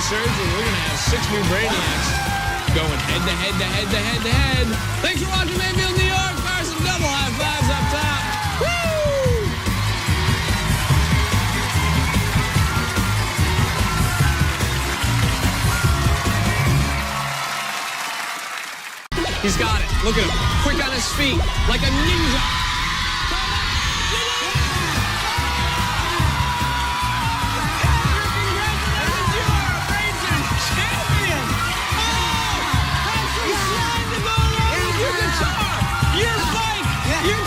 Brainsurge, and we're going to have 6 new Brainiacs going head-to-head. Thanks for watching Mayfield, New York. Fire some double high fives up top. Woo! He's got it. Look at him. Quick on his feet, like a ninja.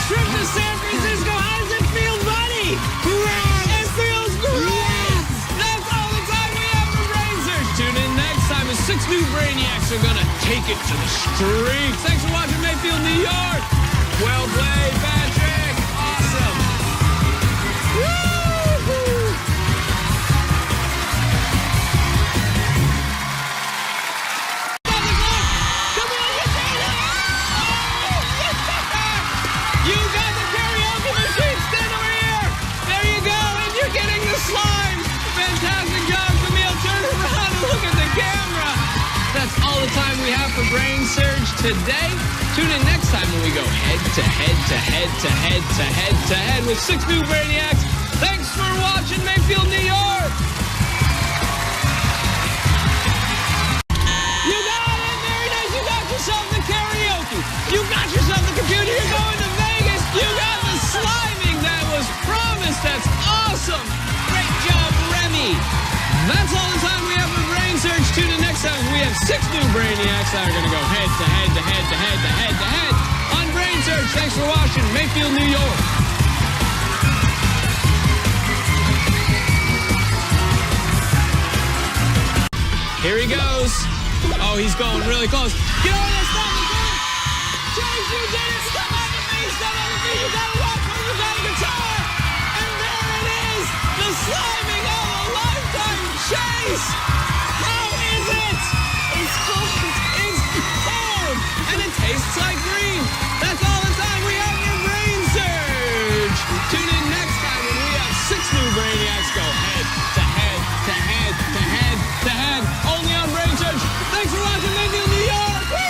Trip to San Francisco, how does it feel, buddy? Great! It feels great! That's all the time we have for Brainsurge. Tune in next time as 6 new Brainiacs are gonna take it to the streets. Thanks for watching Mayfield, New York. Well played, Patrick. Awesome. Woo-hoo! You got the karaoke machine. Stand over here. There you go. And you're getting the slime. Fantastic job, Camille. Turn around and look at the camera. That's all the time we have for Brainsurge today. Tune in next time when we go head-to-head with 6 new Brainiacs. Thanks for watching Mayfield, New York. You got it. Very nice. You got yourself the karaoke. You got yourself the computer. You're going to Vegas. You got the sliming that was promised. That's awesome. Great job, Remy. That's all the time we have for Brainsurge. Tune in next time. We have 6 new Brainiacs that are going to go head-to-head on Brainsurge. Thanks for watching Mayfield, New York. Here he goes. Oh, he's going really close. Get over there, stop it, Chase, you did it! Step on the feet, you got a walk, you got a guitar! And there it is! The sliming of a lifetime, Chase! How is it? It's cold. It's cold! And it tastes like green! That's all the time we have for Brainsurge! Tune in next time when we have 6 new Brainiacs go head-to-head, only on Brainsurge. Thanks for watching Mayfield, New York! Woo!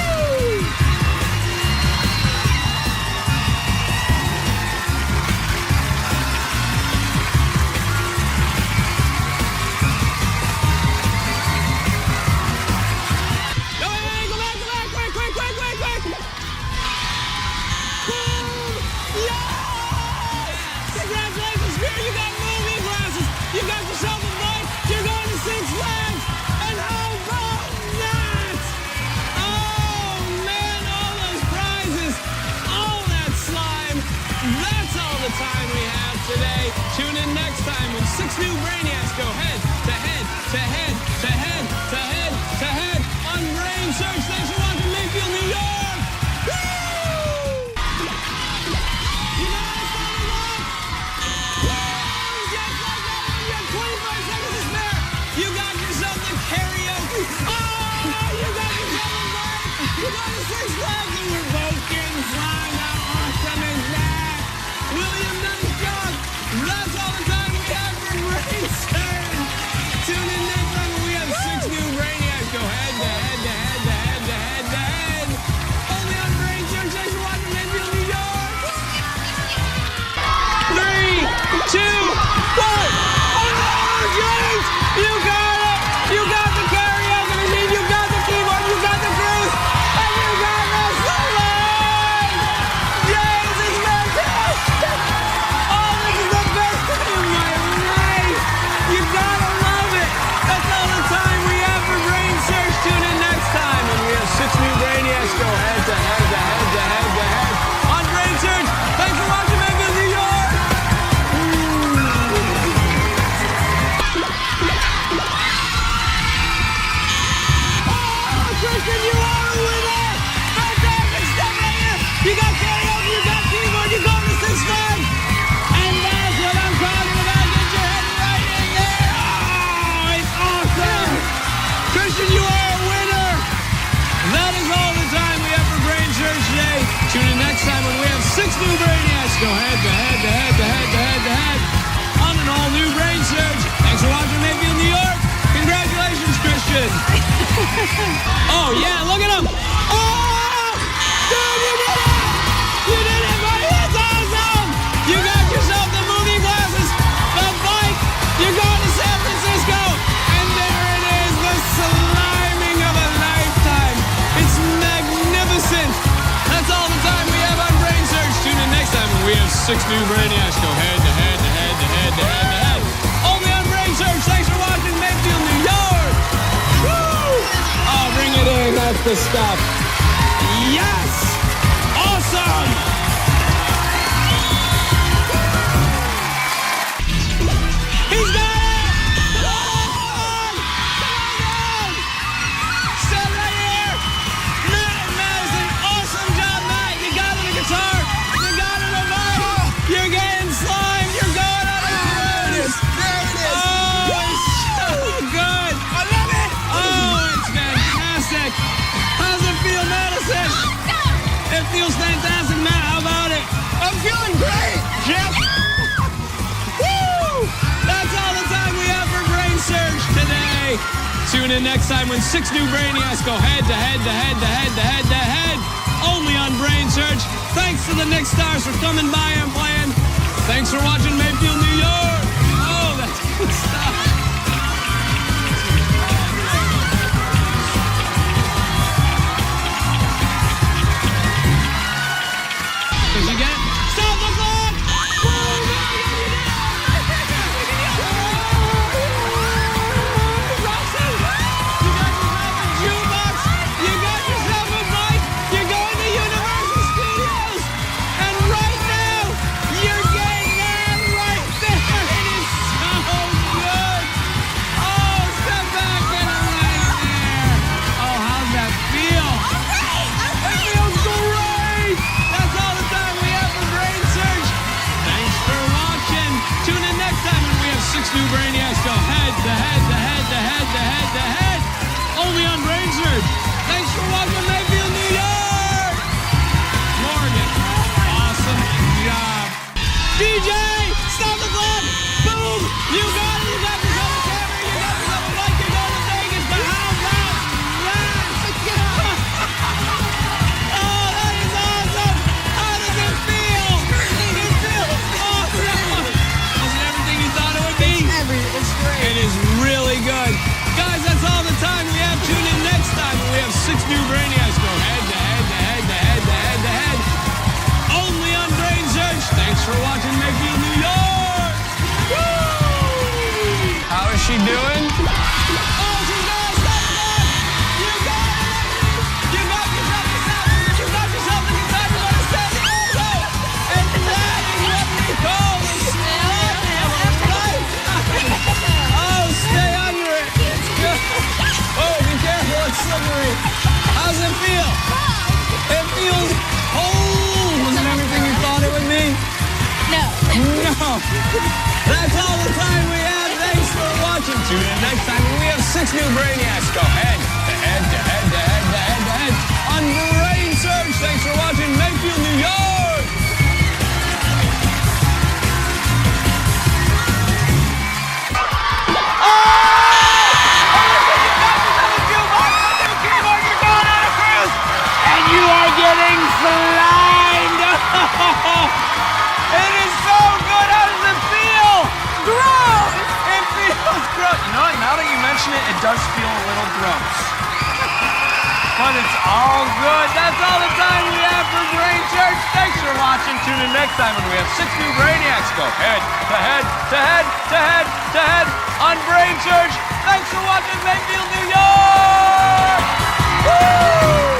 Today. Tune in next time when 6 new Brainiacs go head-to-head on Brainsurge. Thanks for watching Mayfield, New York. Woo! You know what I sounded like? Just like that one. You have 25 seconds to spare. You got yourself the karaoke. Oh, you got yourself a mic. You got the 6 flags, and we're both getting flying. How awesome is that? William, nice job. That's all the time we have for Brainsurge. Tune in next time when we have 6 new Brainiacs go head-to-head. Only on Brainsurge. Thanks for watching Mayfield, New York. 3, 2, 1. Oh, James! You got it! You got the karaoke machine. You got the keyboard. You got the cruise. And you got Oh, yeah, look at him. Oh! Dude, you did it! You did it, buddy! That's awesome! You got yourself the movie glasses, the bike, you're going to San Francisco, and there it is, the sliming of a lifetime. It's magnificent. That's all the time we have on Brainsurge. Tune in next time when we have 6 new Brainiacs go head to head to head to head to head to head. Only on Brainsurge. Thanks for watching Mayfield, New York. Woo! Oh, bring it in. That's the stuff. Yes! Awesome! He's got it! Come on! Stand right here! Matt and Madison, awesome job, Matt! You got it, a guitar! You got it, a vinyl! You're getting slime! You're going on a cruise! There it is! Oh, it's so good! I love it! Oh, it's fantastic! How's it feel, Madison? It feels fantastic, Matt. How about it? I'm feeling great! Jeff? Woo! That's all the time we have for Brainsurge today. Tune in next time when 6 new Brainiacs go head to head to head to head to head to head. Only on Brainsurge. Thanks to the Nick Stars for coming by and playing. Thanks for watching Mayfield, New York. Oh, that's good stuff. Did you get it? Stop the clock! Robson, you got yourself a jukebox, you got yourself a bike, you're going to Universal Studios, and right now, you're getting that right there. It is so good. Oh, step back and right there. Oh, how's that feel? It feels great! That's all the time we have for Brainsurge. Thanks for watching. Tune in next time when we have 6 new Brainiacs go head to head to head to head to head to head. Only on Brainsurge. Thanks for watching Mayfield, New York. Morgan, awesome job. DJ, stop the clock. Boom. You got it. You got yourself a camera. You got yourself a mic. You're going to Vegas. But how about that? Oh, that is awesome! How does it feel? It feels awesome! Is it everything you thought it would be? It's great. It is really good. Guys, that's all the time we have. Tune in next time when we have 6 new Brainiacs go head to head to head to head to head to head. Only on Brainsurge. Thanks for watching Mayfield, New York. Woo! How is she doing? Oh, she's gonna stop the clock. You got it. You got yourself a sound. You got yourself a guitar. You got a set also. And that is what we call the slide of life. Oh, stay under it. Oh, be careful. It's slippery. How's it feel? It feels cold. Was it everything you thought it would be? No. No. That's all the time we have. Thanks for watching. Tune in next time when we have 6 new Brainiacs go head to head to head to head to head to head on Brainsurge. Thanks for watching Mayfield, New York. And you are getting slimed. It is so good. How does it feel? Gross. It feels gross. You know what? Now that you mention it, it does feel a little gross. But it's all good. That's all the time we have for Brainsurge. Thanks for watching. Tune in next time when we have 6 new Brainiacs go head to head to head to head to head on Brainsurge. Thanks for watching Mayfield, New York. Woo!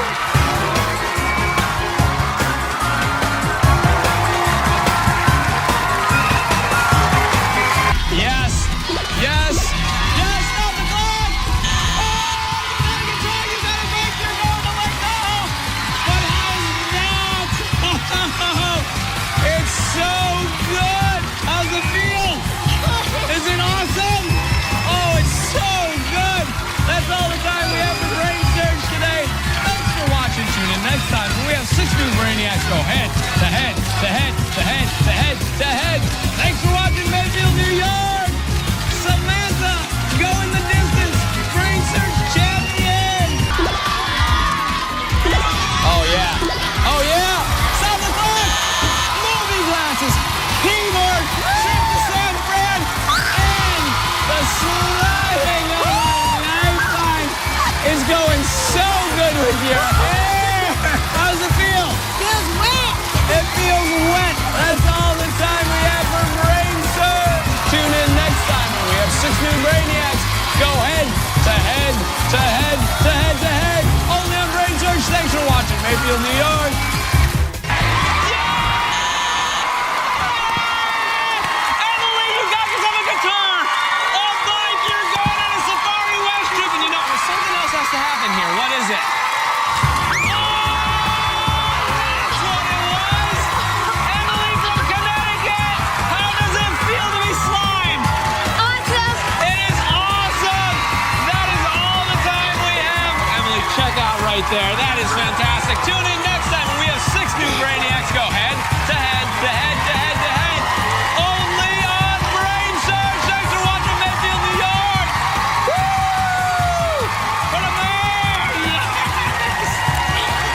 Yes, yes, yes, stop the clock! Oh, you gotta control, you gotta make your normal let go! But how's that? It's so good! How's it feel? Is it awesome? Oh, it's so good! That's all the time we have for Brainsurge today. Thanks for watching. Tune in next time when we have 6 new Brainiacs go head to head to head to head to head to head. Thanks for watching Mayfield, New York. Samantha, go in the distance. Brainsurge champion. flying. Oh, lifeline is going so good with your hair. How's it feel? Feels wet. It feels wet. That's all the time we have for Brainsurge. Tune in next time when we have 6 new Brainiacs. Go head to head to head to head to head. Only on Brainsurge. Thanks for watching. Mayfield, New York. Emily, you got yourself a guitar. Oh, Mike, you're going on a Safari West trip. And you know, something else has to happen here. What is it? Right there. That is fantastic. Tune in next time when we have 6 new Brainiacs go head to head to head to head to head. Only on Brainsurge. Thanks for watching Mayfield, New York. Woo! For the man! Yes!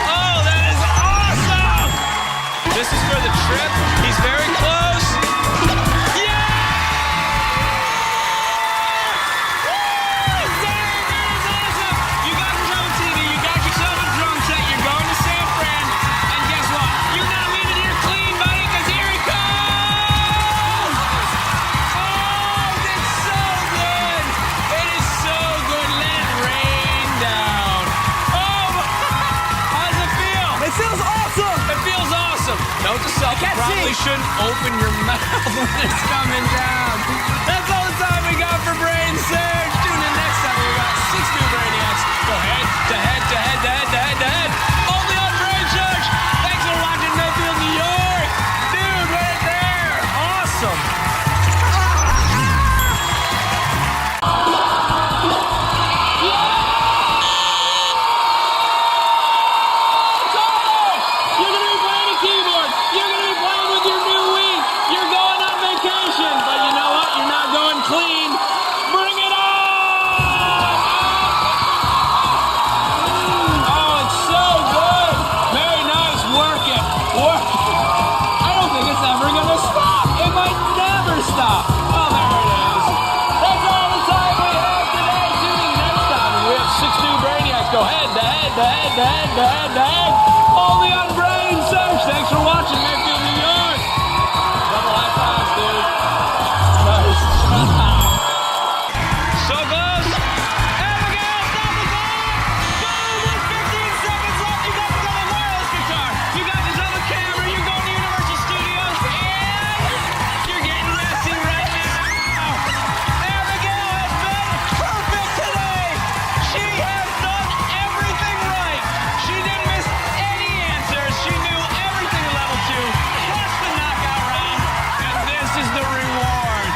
Oh, that is awesome! This is for the trip. He's very close. Note to self, you probably shouldn't open your mouth when it's coming down. That's all the time we got for Brainsurge. Tune in next time we got 6 new Brainiacs. Go head to head to head to head to head to head. Only on Brainsurge. Thanks for watching Mayfield, New York. Dude, right there. Awesome. Stop. Oh, there it is. That's all the time we have today. Tune in next time when we have 6 new Brainiacs go head to head to head to head to head to head. Only on Brainsurge. Thanks for watching Mayfield, New York. Double high fives, dude. Nice. So close. Abigail, stop the ball. Boom, with 15 seconds left. You got yourself a wireless guitar. You got yourself a camera. You're going to Universal Studios. And you're getting messy right now. Abigail has been perfect today. She has done everything right. She didn't miss any answers. She knew everything at level 2, plus the knockout round. And this is the reward.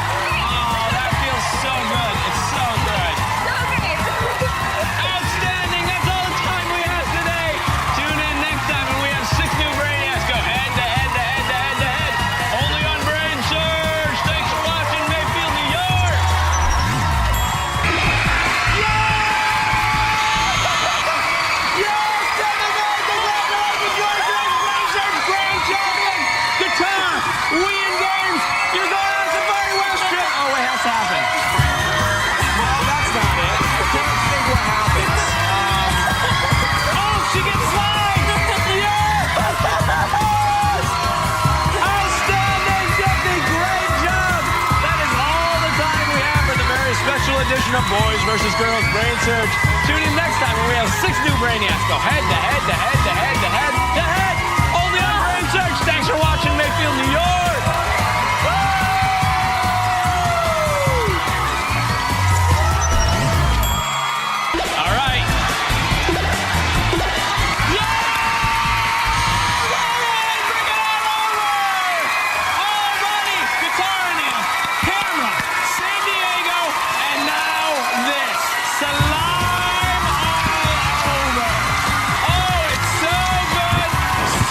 Oh, that feels so good. It's so good. Outstanding. That's all the time we have today. Tune in next time when we have 6 new Brainiacs go head to head to head to head to head. Only on Brainsurge. Thanks for watching Mayfield, New York. Yes, congratulations, Brainsurge Grand Champion. Guitar, Wii and games. You're going on a Safari West trip. Oh, wait, has to happen. Well, that's not it. I can't think what happens. Oh, she gets slide. Yes. Outstanding, Tiffany. Great job. That is all the time we have for the very special edition of Boys vs. Girls Brainsurge. Tune in next time when we have 6 new Brainiacs go head to head to head to head to head to head. Only on Brainsurge. Thanks for watching Mayfield, New York. All right. Yeah! Bring it on over! All buddy, guitar in hand, camera, San Diego, and now this. Slime all over. Oh, it's so good.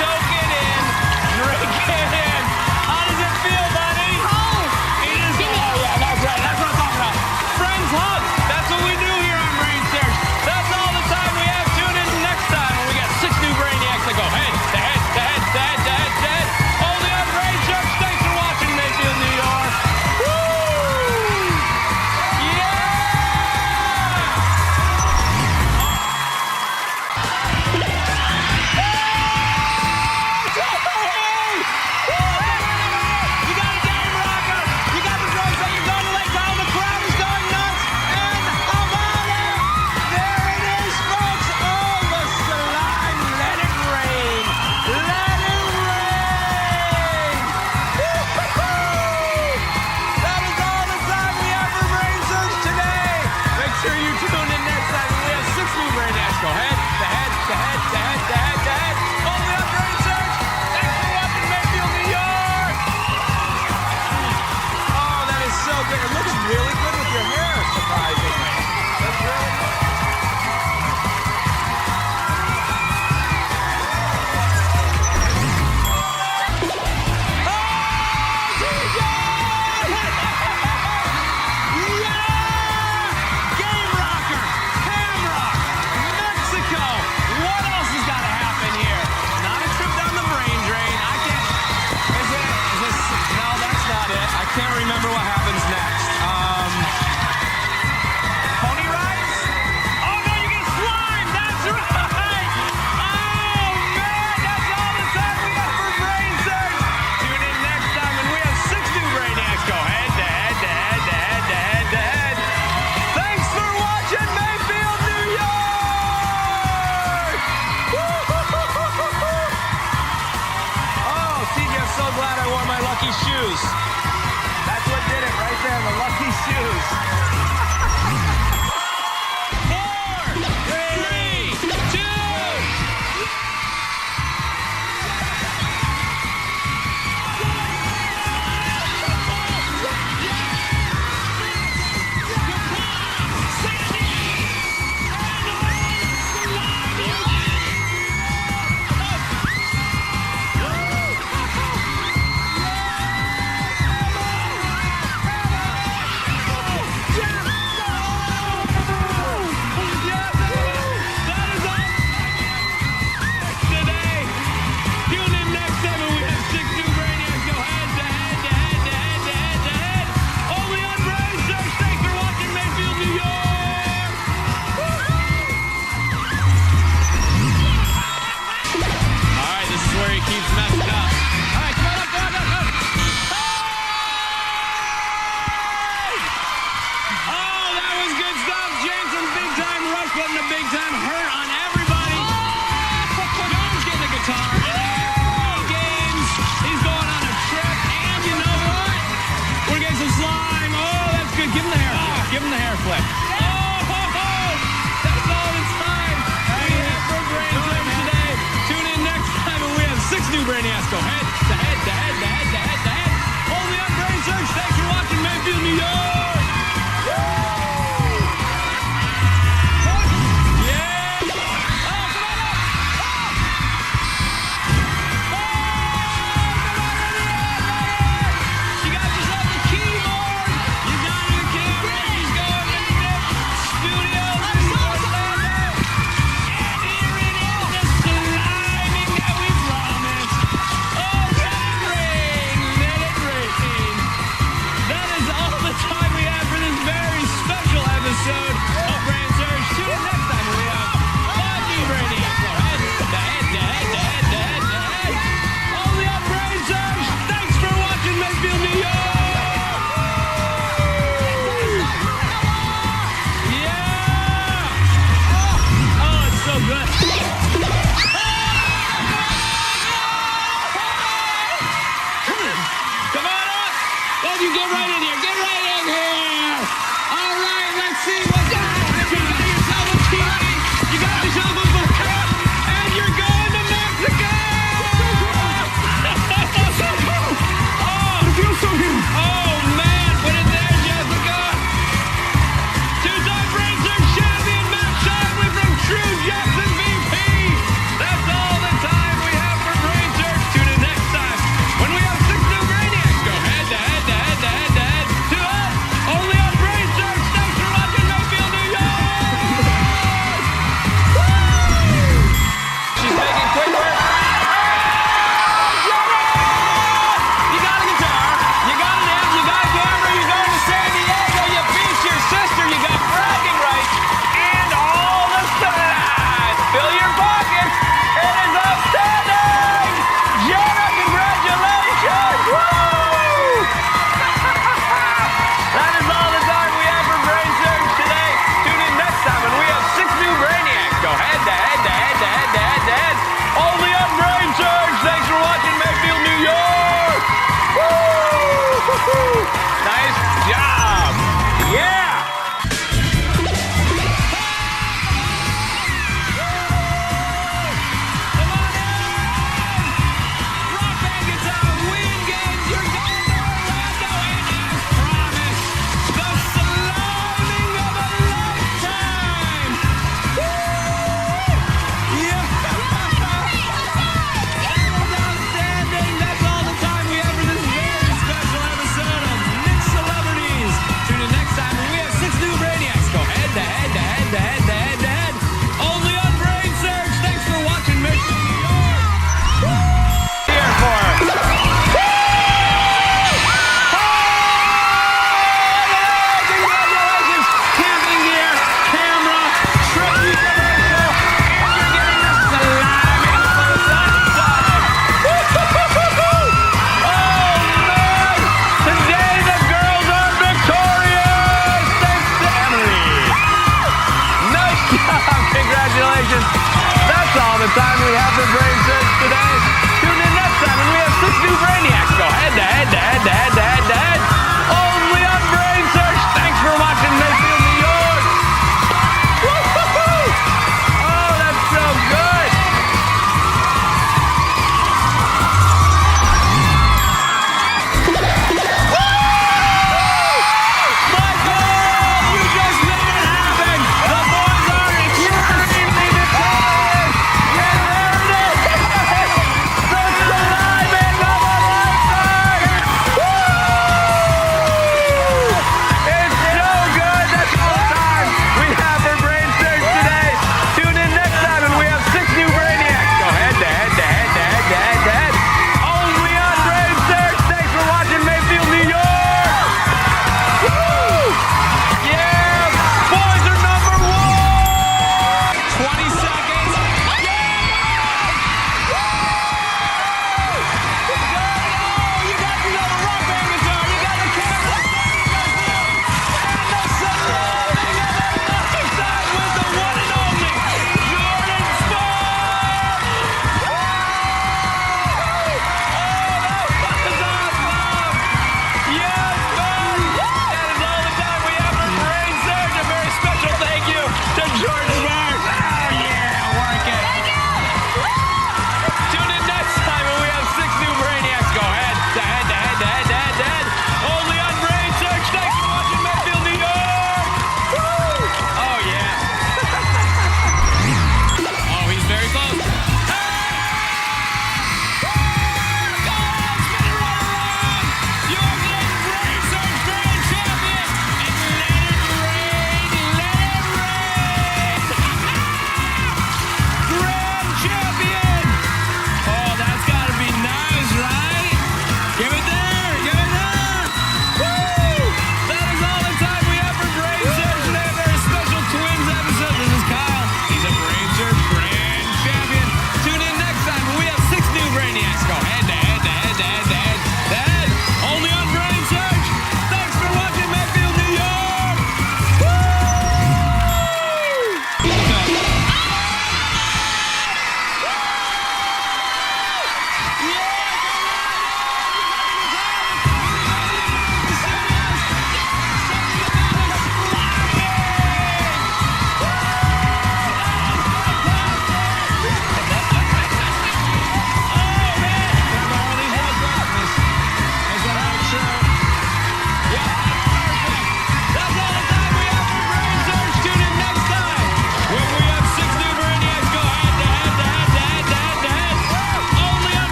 Soak it in. Drink it in. lucky shoes. That's what did it right there, the lucky shoes. 4, 3, 2. Putting a big time hurt on everybody. Jones getting the guitar in there. Games. He's going on a trip. And you know what? We're getting some slime. Oh, that's good. Give him the hair flip. Give him the hair flip. Oh, that's all the time we have for Brainsurge today. Tune in next time and we have 6 new Brainiacs go head to head to head to head to head to head. Only on Brainsurge. Thanks for watching Mayfield, New York. Oh!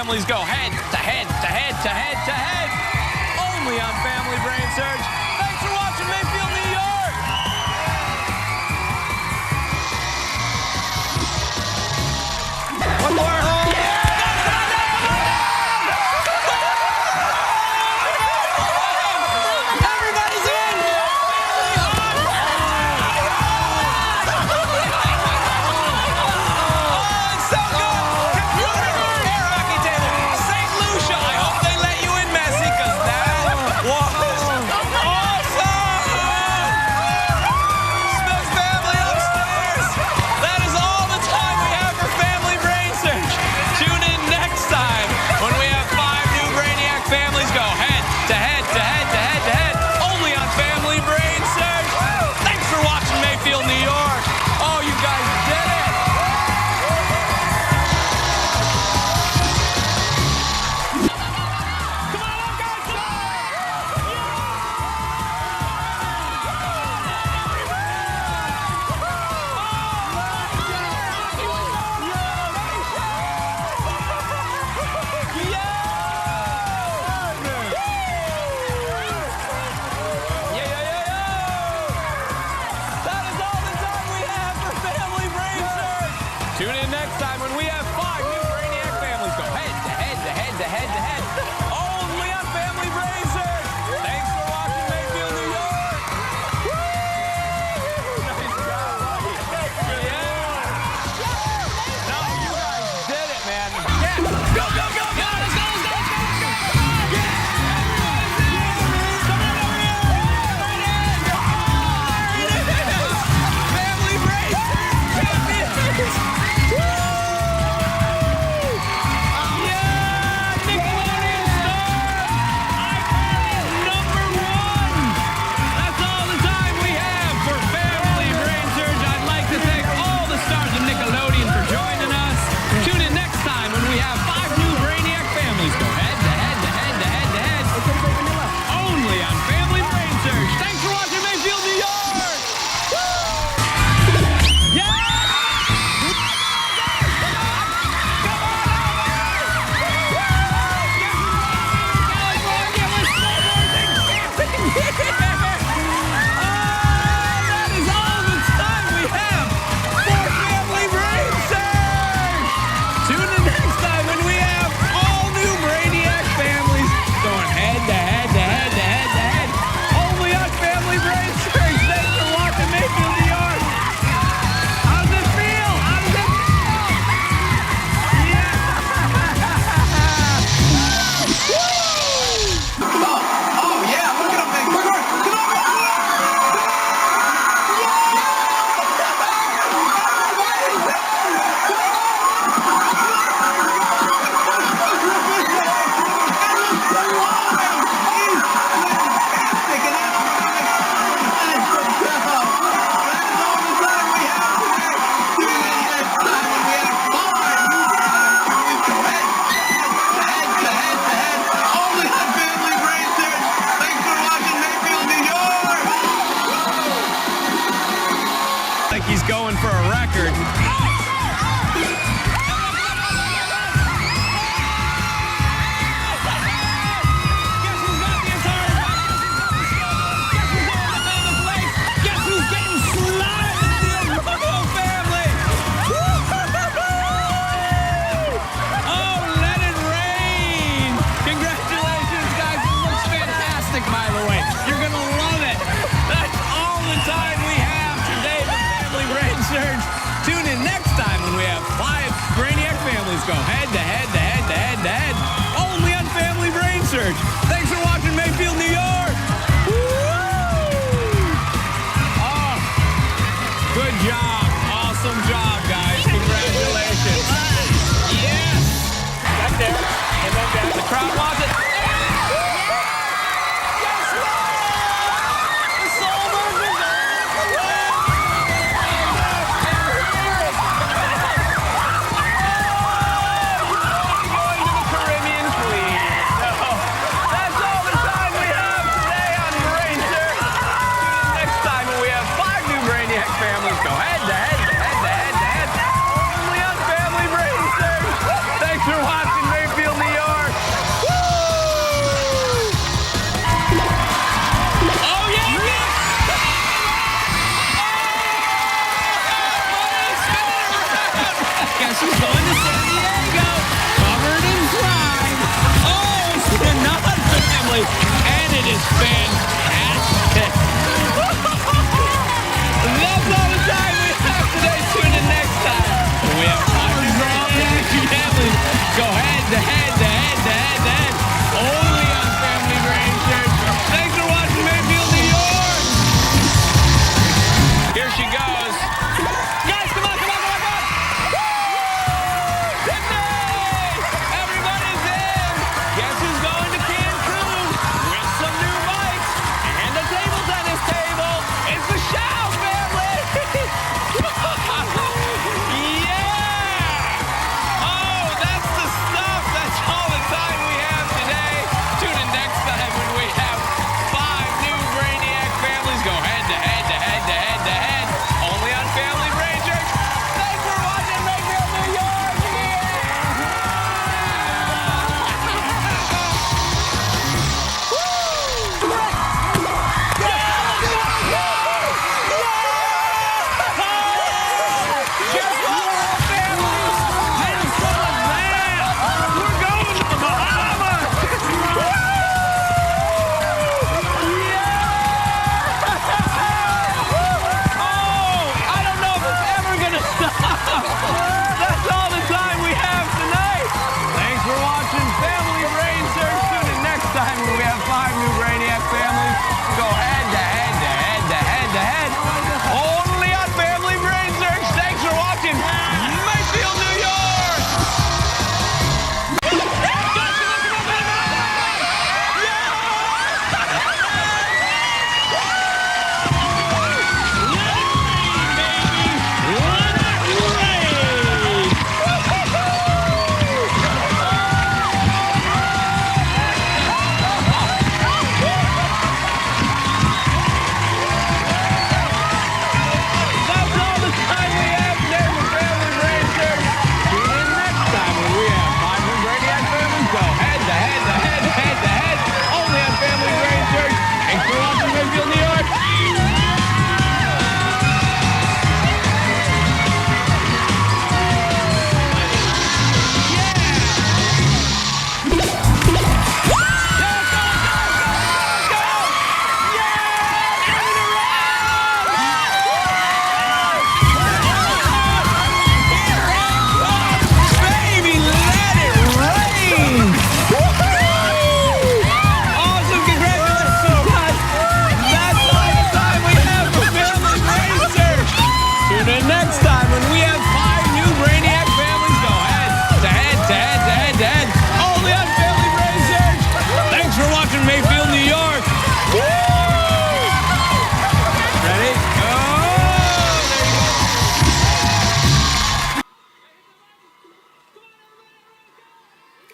families go head to head to head to head to head. Only on Family Brainsurge. Thanks for watching Mayfield, New York. One more. Everybody's in. Oh, it's so good. Computer, air hockey table, St. Lucia. I hope they let you in, Messi, because that was awesome. Smith family upstairs. That is all the time we have for Family Brainsurge. Tune in next time when we have 5 new Brainiac families go head to head to head to head to head. Only on Family Brainsurge. Thanks for watching Mayfield, New York. Oh, you guys did it. Come on up, guys. Come That is all the time we have for Family Brainsurge. Tune in next time when we have 5 new Brainiac families go head to head to head to head to head. Only on Family Brainsurge. Thanks for watching Mayfield, New York. Nice job, buddy. Yeah. No, you guys did it, man. Yeah. Go, go, go, go. Let's go, let's go, let's go, let's go. Family Brainsurge champions! Woo! Yeah! Nickelodeon star! Iconic #1! That's all the time we have for Family Brainsurge. I'd like to thank all the stars of Nickelodeon for joining us. Tune in next time when we have 5 new Brainiac families go head to head to head to head to head. Only on Family Brainsurge. Thanks for watching Mayfield, New York! That is all the time we have for Family Brainsurge. Tune in next time when we have all new Brainiac families going head to head to head to head to head. Only on Family Brainsurge. Thanks for watching Mayfield, New York. How does it feel? How does it feel? Yeah. Oh, yeah, look at him, big bird. Come on, Like he's going for a record. Guess who's getting slaughtered? The Robo family. Oh, let it rain. Congratulations, guys. It looks fantastic, by the way. You're going to love it. That's all the time we have today for Family Brainsurge. Tune in next time when we have 5 Brainiac families go head to head to head to head to head. Only on Family Brainsurge. Thanks for watching Mayfield, New York. Oh, good job. Awesome job, guys. Congratulations. Yes. Back there. And then down. The crowd wants it. Guess what? The soul version. Oh,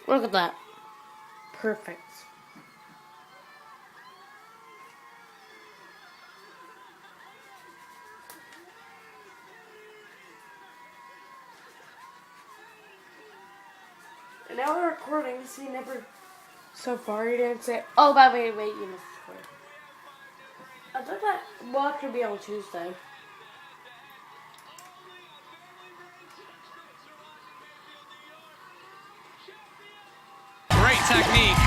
Look at that. Perfect. And now we're recording, so you never... So far, you didn't say... Oh, but wait, you missed record. I thought that watch would be on Tuesday. Great technique.